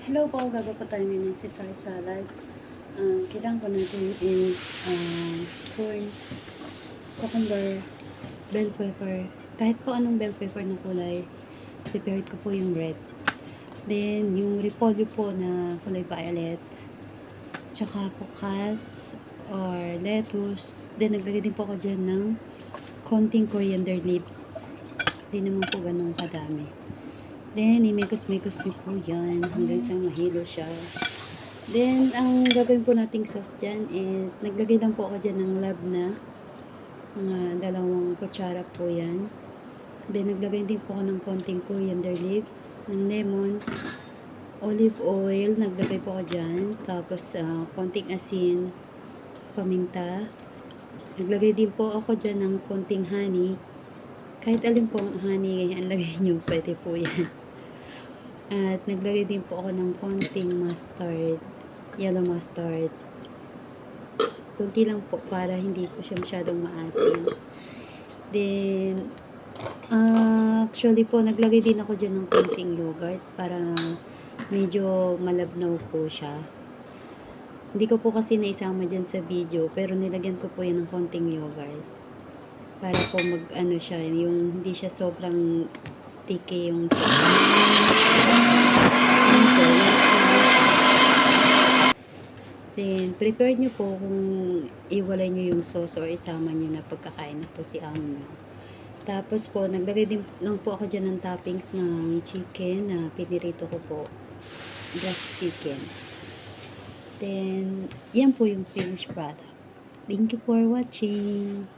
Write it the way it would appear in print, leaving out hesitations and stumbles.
Hello po, gagawa po tayo ngayon ng Caesar salad. Kailangan po natin is corn, cucumber, bell pepper. Kahit po anong bell pepper na kulay, prepared ko po yung red. Then, yung repolyo po na kulay violet. Tsaka po or lettuce. Then, naglagay din po ako dyan ng konting coriander leaves. Hindi naman po ganun kadami. Then, imekos-mekos niyo po yan hanggang sa mahilo siya. Then, ang gagawin po nating sauce dyan is, naglagay lang po ako dyan ng lab na mga 2 kutsara po yan. Then, naglagay din po ako ng konting coriander leaves, ng lemon, olive oil, naglagay po ako dyan. Tapos, konting asin, paminta. Naglagay din po ako dyan ng konting honey. Kahit alin po ang honey, ang lagay nyo, pwede po yan. At naglagay din po ako ng konting mustard, yellow mustard. Kunti lang po para hindi po siya masyadong maasim. Then, actually po, naglagay din ako dyan ng konting yogurt para medyo malabnaw po siya. Hindi ko po kasi naisama dyan sa video, pero nilagyan ko po yan ng konting yogurt. Para po mag-ano siya, yung hindi siya sobrang sticky yung Then, prepare nyo po kung iwalay nyo yung sauce or isama nyo na pagkakain na po si amo nyo. Tapos po, naglagay din lang po ako dyan ng toppings ng chicken na pinirito ko po. Breast chicken. Then, yan po yung finished product. Thank you for watching.